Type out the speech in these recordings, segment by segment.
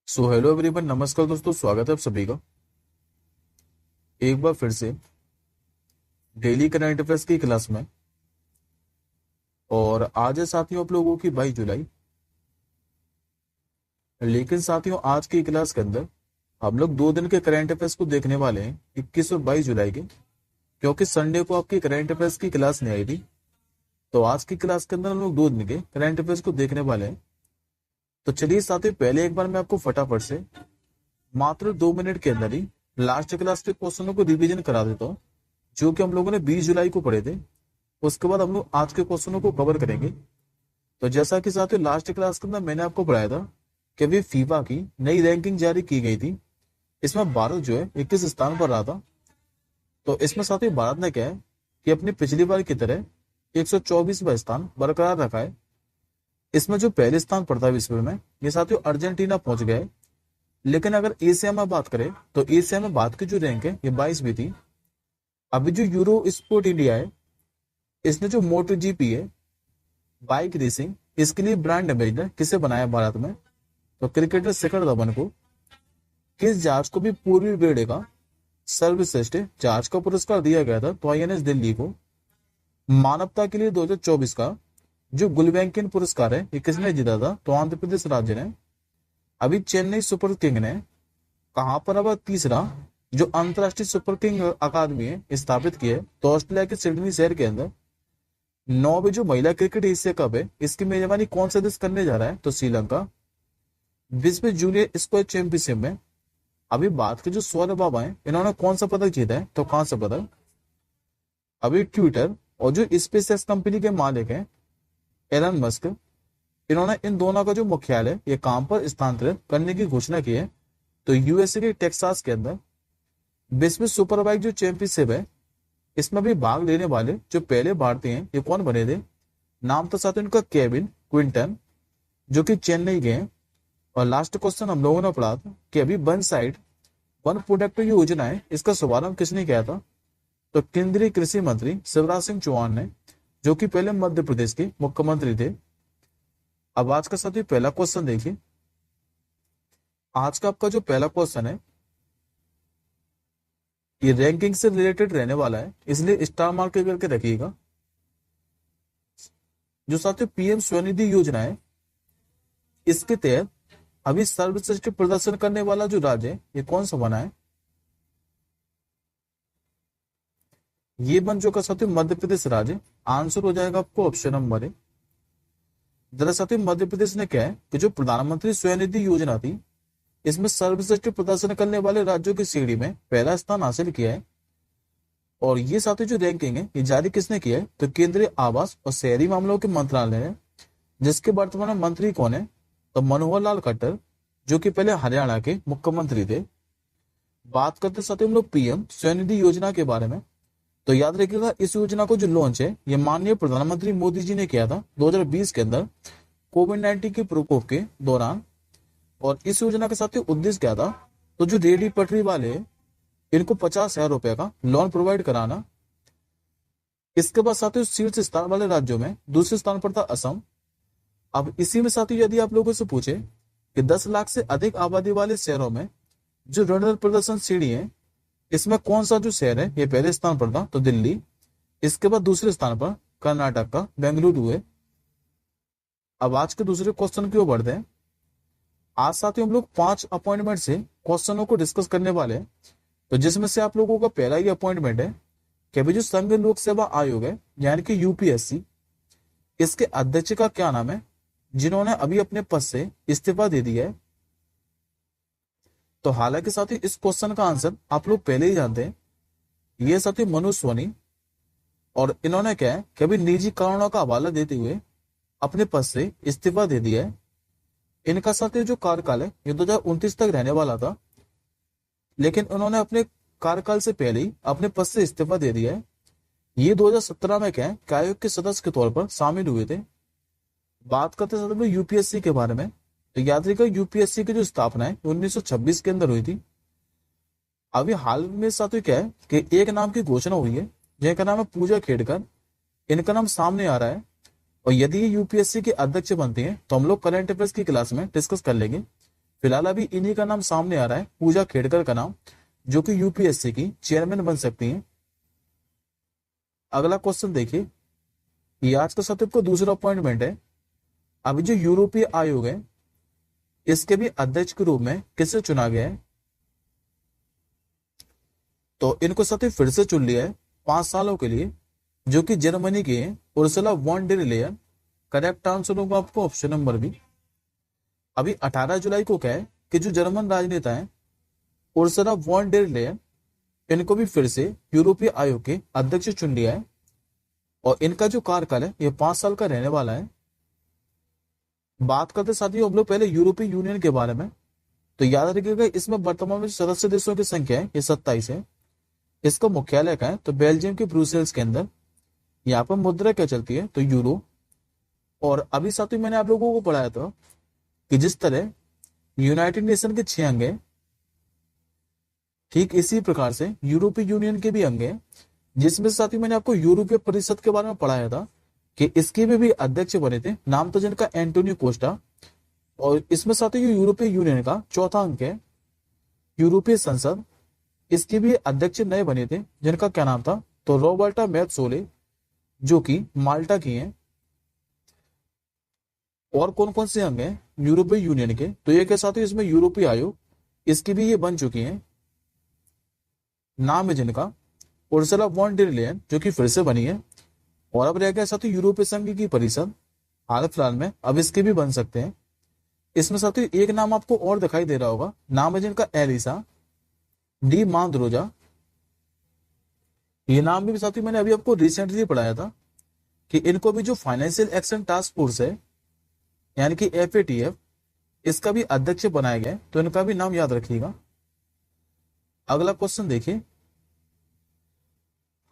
So hello everyone, नमस्कार दोस्तों, स्वागत है आप सभी का एक बार फिर से डेली करंट अफेयर्स की क्लास में। और आज है साथियों आप लोगों की 22 जुलाई। लेकिन साथियों आज की क्लास के अंदर हम लोग 2 दिन के करंट अफेयर्स को देखने वाले हैं, 21 और 22 जुलाई के। क्योंकि संडे को आपकी करंट अफेयर्स की क्लास नहीं आई थी, तो आज की क्लास के अंदर हम लोग 2 दिन के करंट अफेयर्स को देखने वाले हैं। तो चलिए साथियों, पहले एक बार मैं आपको फटाफट से मात्र 2 मिनट के अंदर ही लास्ट क्लास के क्वेश्चनों को रिवीजन करा देता हूँ, जो कि हम लोगों ने 20 जुलाई को पढ़े थे। उसके बाद हम लोग आज के क्वेश्चनों को कवर करेंगे। तो जैसा कि साथियों लास्ट क्लास के अंदर मैंने आपको पढ़ाया था कि अभी फीफा की नई रैंकिंग जारी की गई थी। इसमें भारत जो है 21 स्थान पर रहा था। तो इसमें साथियों भारत ने क्या है कि अपनी पिछली बार की तरह 124वां स्थान बरकरार रखा है। इसमें जो पहले स्थान पर था विश्व में, ये साथियों अर्जेंटीना पहुंच गया है। लेकिन अगर एशिया में बात करें तो एशिया में भारत की जो रैंक है ये 22वीं थी। अभी जो यूरो स्पोर्ट इंडिया है, इसने जो मोटो जीपी है बाइक रेसिंग, इसके लिए ब्रांड एम्बेसडर किसे बनाया भारत में? तो क्रिकेटर शिखर धवन को। किस जहाज को भी पूर्वी बेड़े का सर्वश्रेष्ठ जहाज का पुरस्कार दिया गया था? तो आईएनएस दिल्ली को। मानवता के लिए 2024 का जो गुलबैंकिन पुरस्कार है ये किसने जीता था? तो आंध्र प्रदेश राज्य ने। अभी चेन्नई सुपर किंग ने कहां पर अब तीसरा जो अंतरराष्ट्रीय सुपर किंग अकादमी है स्थापित की है? तो ऑस्ट्रेलिया के सिडनी शहर के अंदर। 9वीं जो महिला क्रिकेट एशिया कप है, इसकी मेजबानी कौन सा देश करने जा रहा है? तो श्रीलंका। विश्व जूनियर स्क्वैश चैंपियनशिप में अभी बात के जो सौरभ बाबा है, इन्होंने कौन सा पदक जीता है? तो कांस्य पदक। अभी ट्विटर और जो स्पेसएक्स कंपनी के मालिक हैं एलन मस्क, इन्होंने इन दोनों का जो मुख्यालय ये काम पर स्थानांतरित करने की घोषणा की है। तो यूएसए के टेक्सास के अंदर विश्व सुपरबाइक जो चैंपियनशिप है, इसमें भी भाग लेने वाले जो पहले भारतीय हैं ये कौन बने थे? नाम तो साथ इनका केविन क्विंटन, जो कि चेन्नई के हैं। और लास्ट क्वेश्चन हम लोगों ने पढ़ा था कि अभी वन साइड वन प्रोडक्ट योजना है, इसका शुभारंभ किसने किया था? तो केंद्रीय कृषि मंत्री शिवराज सिंह चौहान ने, जो कि पहले मध्य प्रदेश के मुख्यमंत्री थे। अब आज का साथ ही पहला क्वेश्चन देखिए। आज का आपका जो पहला क्वेश्चन है ये रैंकिंग से रिलेटेड रहने वाला है, इसलिए स्टार मार्क करके रखिएगा। जो साथियों पीएम स्वनिधि योजना है, इसके तहत अभी सर्वश्रेष्ठ प्रदर्शन करने वाला जो राज्य है ये कौन सा बना है? ये बन चुका साथियों मध्य प्रदेश राज्य। आंसर हो जाएगा आपको ऑप्शन नंबर ए। दरअसल मध्य प्रदेश ने क्या है कि जो प्रधानमंत्री स्वनिधि योजना थी, इसमें सर्वश्रेष्ठ प्रदर्शन करने वाले राज्यों की श्रेणी में पहला स्थान हासिल किया है। और ये साथी जो रैंकिंग है ये जारी किसने किया है? तो केंद्रीय आवास और शहरी मामलों के मंत्रालय ने, जिसके वर्तमान में मंत्री कौन है? तो मनोहर लाल खट्टर, जो कि पहले हरियाणा के मुख्यमंत्री थे। बात करते साथ हम लोग पीएम स्वनिधि योजना के बारे में। तो याद रखिएगा इस योजना को जो लॉन्च है ये माननीय प्रधानमंत्री मोदी जी ने किया था 2020 के अंदर, कोविड-19 के प्रकोप के दौरान। और इस योजना के साथ उद्देश्य क्या था? तो जो रेहड़ी पटरी वाले हैं, इनको 50,000 रुपए का लोन प्रोवाइड कराना। इसके बाद साथियों शीर्ष स्थान वाले राज्यों में दूसरे स्थान पर था असम। अब इसी में साथियों यदि आप लोगों से पूछे कि 10 लाख से अधिक आबादी वाले शहरों में जो रणनीति प्रदर्शन श्रेणी है, इसमें कौन सा जो शहर है ये पहले स्थान पर था? तो दिल्ली। इसके बाद दूसरे स्थान पर कर्नाटक का बेंगलुरु है। अब आज के दूसरे क्वेश्चन की ओर बढ़ते हैं। आज साथियों हम लोग 5 अपॉइंटमेंट से क्वेश्चनों को डिस्कस करने वाले हैं। तो जिसमें से आप लोगों का पहला ही अपॉइंटमेंट है कि अभी जो संघ लोक सेवा आयोग है यानी कि यूपीएससी, इसके अध्यक्ष का क्या नाम है, जिन्होंने अभी अपने पद से इस्तीफा दे दिया है? तो हालांकि साथियों इस क्वेश्चन का आंसर आप लोग पहले ही जानते हैं। ये साथियों मनोज सोनी, और इन्होंने क्या है कि अभी निजी कारणों का हवाला देते हुए अपने पद से इस्तीफा दे दिया है। इनका साथियों जो कार्यकाल है ये 2029 तक रहने वाला था, लेकिन उन्होंने अपने कार्यकाल से पहले ही अपने पद से इस्तीफा दे दिया है। ये 2017 में क्या है कि आयोग के सदस्य के तौर पर शामिल हुए थे। बात करते समय यूपीएससी के बारे में, तो याद रखिएगा यूपीएससी की जो स्थापना है 1926 के अंदर हुई थी। अभी हाल में साथियों क्या है कि एक नाम की घोषणा हुई है, जिनका नाम है पूजा खेड़कर। इनका नाम सामने आ रहा है। और यदि ये यूपीएससी के अध्यक्ष बनते हैं तो हम लोग करंट अफेयर्स की क्लास में डिस्कस कर लेंगे फिलहाल अभी इन्हीं का नाम सामने आ रहा है, पूजा खेड़कर का नाम, जो कि यूपीएससी की चेयरमैन बन सकती हैं। अगला क्वेश्चन देखिए, ये आज का सत्र को दूसरा अपॉइंटमेंट है। अभी जो यूरोपीय आयोग है, इसके भी अध्यक्ष के रूप में किसे चुना गया है? तो इनको सत्र फिर से चुन लिया है 5 सालों के लिए, जो कि जर्मनी के हैं, Ursula von der Leyen. Correct answer होगा आपको ऑप्शन नंबर बी। अभी 18 जुलाई को क्या है कि जो जर्मन राजनेता है उर्सुला वॉन डेर लेयन, इनको भी फिर से यूरोपीय आयोग के अध्यक्ष चुन लिया है, और इनका जो कार्यकाल है ये 5 साल का रहने वाला है। बात करते साथियों हम लोग पहले यूरोपीय यूनियन के बारे में। तो याद रखिएगा, इसमें वर्तमान में सदस्य देशों की संख्या है ये 27 है। इसका मुख्यालय का है तो बेल्जियम के ब्रुसेल्स के अंदर। यहाँ पर मुद्रा क्या चलती है तो यूरो। और अभी साथियों मैंने आप लोगों को पढ़ाया था कि जिस तरह यूनाइटेड नेशन के 6 अंग हैं, ठीक इसी प्रकार से यूरोपीय यूनियन के भी अंग हैं, जिसमें साथियों मैंने आपको यूरोपीय परिषद के बारे में पढ़ाया था कि इसके भी अध्यक्ष बने थे, नाम तो जिनका एंटोनियो कोस्टा। और इसमें साथियों यूरोपीय यूनियन का चौथा अंक है यूरोपीय संसद, इसके भी अध्यक्ष नए बने थे, जिनका क्या नाम था तो रॉबर्टा मैत्सोले, जो कि माल्टा की हैं। और कौन कौन से अंग हैं यूरोपीय यूनियन के, तो ये के साथ ही इसमें यूरोपीय आयोग, इसकी भी ये बन चुकी हैं, नाम है जिनका उर्सुला वॉन डेर लेयन, जो कि फिर से बनी है। और अब रह गया साथ ही यूरोपीय संघ की परिषद, हाल फिलहाल में अब इसके भी बन सकते हैं। इसमें साथ ही एक नाम आपको और दिखाई दे रहा होगा, नाम है जिनका एलिसा डी मांद्रोजा। ये नाम भी साथ ही मैंने अभी आपको रिसेंटली पढ़ाया था कि इनको भी जो फाइनेंशियल एक्शन टास्क फोर्स है यानी कि एफएटीएफ, इसका भी अध्यक्ष बनाया गया है, तो इनका भी नाम याद रखिएगा। अगला क्वेश्चन देखिए,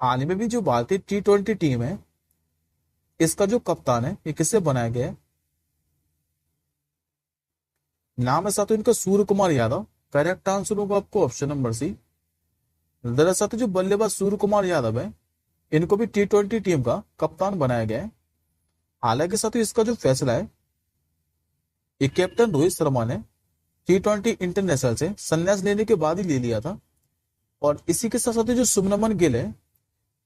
हाल ही में भी जो भारतीय T20 टीम है, इसका जो कप्तान है ये किससे बनाया गया है? नाम है साथियों इनका सूर्य कुमार यादव। करेक्ट आंसर होगा आपको ऑप्शन नंबर सी। दरअसल जो बल्लेबाज सूर्य कुमार यादव है, इनको भी T20 टीम का कप्तान बनाया गया है। हालांकि साथियों इसका जो फैसला है ये कैप्टन रोहित शर्मा ने T20 इंटरनेशनल से संन्यास लेने के बाद ही ले लिया था। और इसी के साथ साथ जो शुभमन गिल है,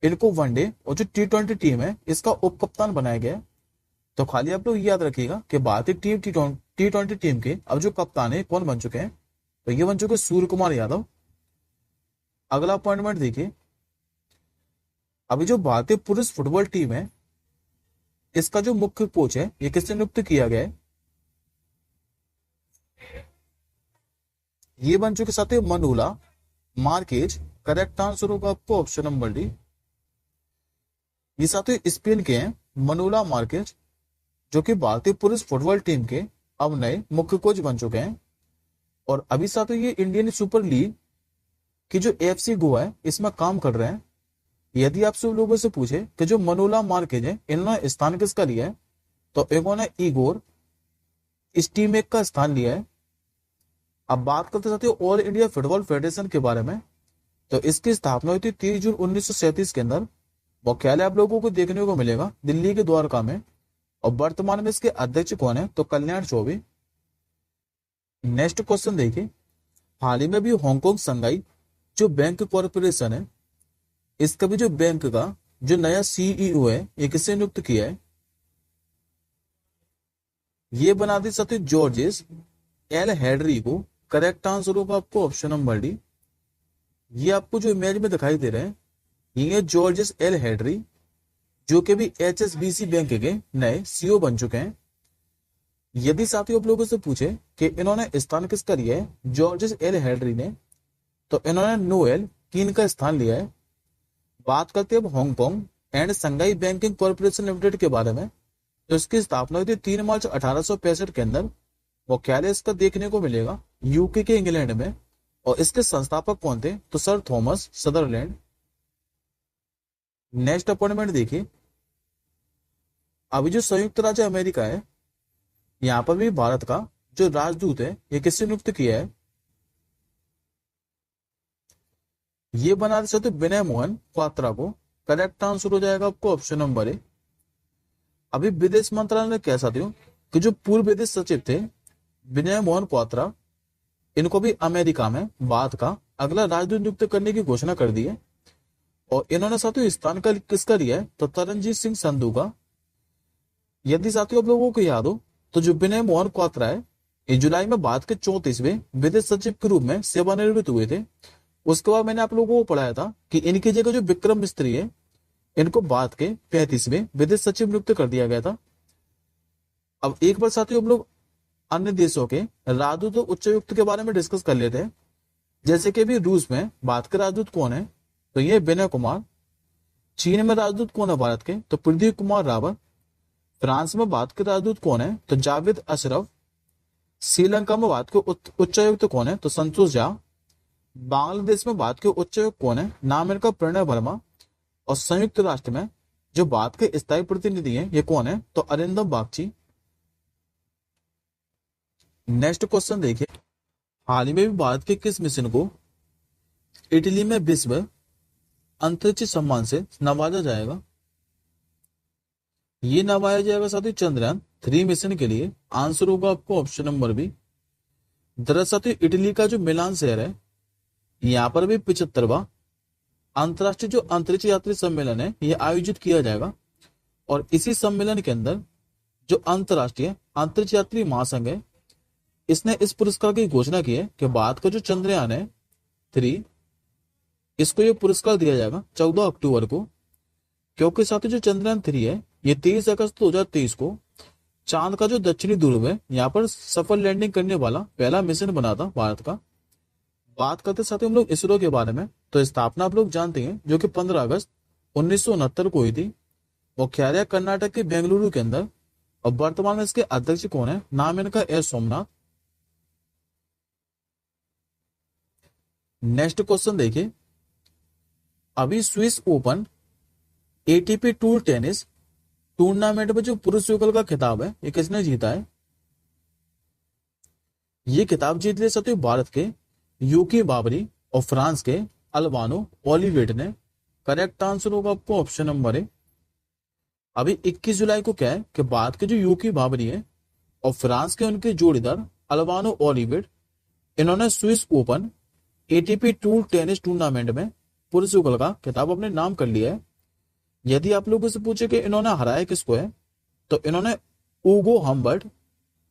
इनको वनडे और जो T20 टीम है इसका उप कप्तान बनाया गया है। तो खाली आप लोग याद रखिएगा कि भारतीय टीम T20 टीम के अब जो कप्तान है कौन बन चुके हैं, तो ये बन चुके सूर्य कुमार यादव। अगला अपॉइंटमेंट देखिए, अभी जो भारतीय पुरुष फुटबॉल टीम है, इसका जो मुख्य कोच है ये किससे नियुक्त किया गया है? ये बन चुके साथ मनुला मार्केज। करेक्ट आंसर होगा आपको ऑप्शन नंबर डी। ये साथ स्पेन के हैं मनुला मार्केज, जो कि भारतीय पुरुष फुटबॉल टीम के अब नए मुख्य कोच बन चुके हैं। और अभी साथ ये इंडियन सुपर लीग की जो एफसी गोवा है इसमें काम कर रहे हैं। यदि आप सब लोगों से पूछे कि जो मनुला मार्केज है इन्होंने स्थान किसका लिया है, तो इन्होंने इगोर स्टीमेक का स्थान लिया है। अब बात करते साथियों ऑल इंडिया फुटबॉल फेडरेशन के बारे में। तो इसकी स्थापना हुई थी 30 जून 1937 के अंदर। मुख्यालय आप लोगों को देखने को मिलेगा दिल्ली के द्वारका में। और वर्तमान में इसके अध्यक्ष कौन है, तो कल्याण चौबे। नेक्स्ट क्वेश्चन देखिए, हाल ही में भी हांगकांग संघाई जो बैंक कॉरपोरेशन है, इसका भी जो बैंक का जो नया सीईओ है ये किससे नियुक्त किया है? ये बना दी साथी जॉर्जेस एल हेडरी को। करेक्ट आंसर होगा आपको ऑप्शन नंबर डी। ये आपको जो इमेज में दिखाई दे रहे हैं ये जॉर्जेस एल हेडरी, जो कि भी एचएसबीसी बैंक के नए सीईओ बन चुके हैं। यदि साथियों आप लोगों से पूछे कि इन्होंने स्थान किसका लिया है जॉर्जेस एल हेडरी ने, तो इन्होंने नोएल कीन का स्थान लिया है। बात करते हैं अब Hong Kong and Shanghai banking corporation limited के बारे में। तो इसकी स्थापना हुई थी 3 मार्च 1865 के अंदर। मुख्यालय इसका देखने को मिलेगा यूके के इंग्लैंड में। और इसके संस्थापक कौन थे, तो sir Thomas Sutherland. Next appointment देखिए, अभी जो संयुक्त राज्य अमेरिका है, यहां पर भी भारत का जो राजदूत है ये किससे नियुक्त किया है? ये बना सकते विनय मोहन क्वात्रा को। करेक्ट आंसर हो जाएगा आपको ऑप्शन नंबर ए। अभी विदेश मंत्रालय ने कह सकते हो कि जो पूर्व विदेश सचिव थे विनय मोहन क्वात्रा, इनको भी अमेरिका में बाद का अगला राजदूत नियुक्त करने की घोषणा कर दी है। और इन्होंने साथियों स्थान का किसका लिया है, तो तरनजीत सिंह संधू का। यदि साथियों आप लोगों को याद हो तो जो विनय मोहन क्वात्रा है, ये जुलाई में भारत के 34वें विदेश सचिव के रूप में सेवानिवृत्त हुए थे। उसके बाद मैंने आप लोगों को पढ़ाया था कि इनकी जगह जो विक्रम मिस्त्री है, इनको भारत के 35वें विदेश सचिव नियुक्त कर दिया गया था। अब एक बार साथियों हम लोग अन्य देशों के राजदूत और उच्चायुक्त के बारे में डिस्कस कर लेते हैं। जैसे कि अभी रूस में भारत के राजदूत कौन है, तो ये विनय कुमार। चीन में राजदूत कौन है भारत के, तो प्रदीप कुमार रावत। फ्रांस में भारत के राजदूत कौन है, तो जावेद अशरफ। श्रीलंका में भारत के उच्चायुक्त कौन है, तो संतोष झा। बांग्लादेश में भारत के उच्चायुक्त कौन है, नाम इनका प्रणय वर्मा। और संयुक्त राष्ट्र में जो भारत के स्थायी प्रतिनिधि हैं, ये कौन है, तो अरिंदम बागची। नेक्स्ट क्वेश्चन देखिए, हाल ही में भी भारत के किस मिशन को इटली में विश्व अंतरिक्ष सम्मान से नवाजा जाएगा? ये नवाजा जाएगा साथियों चंद्रयान-3 मिशन के लिए। आंसर होगा आपको ऑप्शन नंबर बी। दरअसल इटली का जो मिलान शहर है, यहाँ पर भी 75वां अंतरराष्ट्रीय जो अंतरिक्ष यात्री सम्मेलन है, ये आयोजित किया जाएगा। और इसी सम्मेलन के अंदर जो अंतरराष्ट्रीय अंतरिक्ष यात्री महासंघ है, इसने इस पुरस्कार की घोषणा की है कि भारत का जो चंद्रयान है 3, इसको ये पुरस्कार दिया जाएगा 14 अक्टूबर को। क्योंकि साथियों जो चंद्रयान 3 है, ये 23 अगस्त 2023 को चांद का जो दक्षिणी ध्रुव है, यहाँ पर सफल लैंडिंग करने वाला पहला मिशन बना था भारत का। बात करते साथियों हम लोग इसरो के बारे में, तो स्थापना आप लोग जानते हैं, जो कि 15 अगस्त 1969 को हुई थी। मुख्यालय कर्नाटक के बेंगलुरु के अंदर। और वर्तमान में इसके अध्यक्ष कौन है, नाम इनका एस सोमनाथ। नेक्स्ट क्वेश्चन देखिए, अभी Swiss open ATP tour tennis tournament में जो पुरुष युगल का खिताब है, ये किसने जीता है? ये खिताब जीत लिया साथियों भारत के यूकी बाबरी और फ्रांस के अल्बानो ओलिवेट ने। करेक्ट आंसर होगा आपको ऑप्शन नंबर ए। अभी 21 जुलाई को क्या है कि भारत के जो यूकी बाबरी है और फ्रांस के उनके जोड़ीदार अल्बानो ओलिवेट, इन्होंने Swiss open ATP tour tennis tournament में पुरुष युगल का खिताब अपने नाम कर लिया है। यदि आप लोगों से पूछे कि इन्होंने हराया किसको है, तो इन्होंने ऊगो हम्बर्ट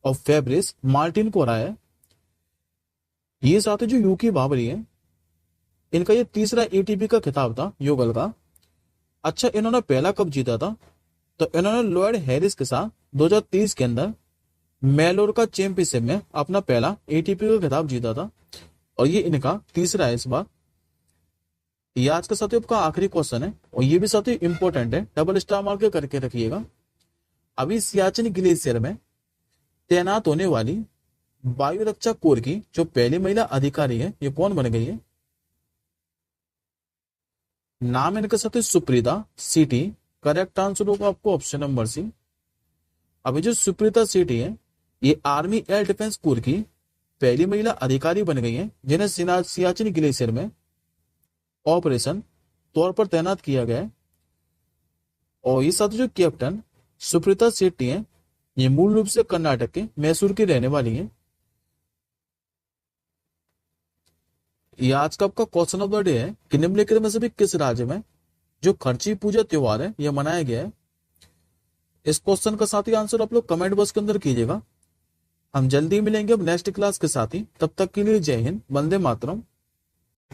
और फेब्रिस मार्टिन को हराया है। ये साथ जो यूकी बाबरी है, इनका ये तीसरा एटीपी का खिताब था युगल का। अच्छा, इन्होंने पहला कब जीता था, तो इन्होंने लॉयड हैरिस के साथ 2023 के अंदर मेलोर का चैंपियनशिप में अपना पहला एटीपी का खिताब जीता था। और ये इनका तीसरा है इस बार। ये आज का साथियों आपका आखिरी क्वेश्चन है, और ये भी साथियों इंपॉर्टेंट है, डबल स्टार मार्क करके रखिएगा। अभी सियाचिन ग्लेशियर में तैनात होने वाली वायु रक्षा कोर की जो पहली महिला अधिकारी है, ये कौन बन गई है? नाम इनका साथियों सुप्रीता सीटी। करेक्ट आंसर होगा आपको ऑप्शन नंबर सी। अभी जो सुप्रीता सीटी है, ये आर्मी एयर डिफेंस कोर की पहली महिला अधिकारी बन गई है, जिन्हें सियाचिन ग्लेशियर में ऑपरेशन तौर पर तैनात किया गया है। और ये साथ जो कैप्टन सुप्रीता शेट्टी है, ये मूल रूप से कर्नाटक के मैसूर की रहने वाली है। ये आज का आपका क्वेश्चन ऑफ द डे है कि निम्नलिखित में से भी किस राज्य में जो खर्ची पूजा त्योहार है, यह मनाया गया है? इस क्वेश्चन का साथ ही आंसर आप लोग कमेंट बॉक्स के अंदर कीजिएगा। हम जल्दी मिलेंगे अब नेक्स्ट क्लास के साथ ही। तब तक के लिए जय हिंद, वंदे मातरम।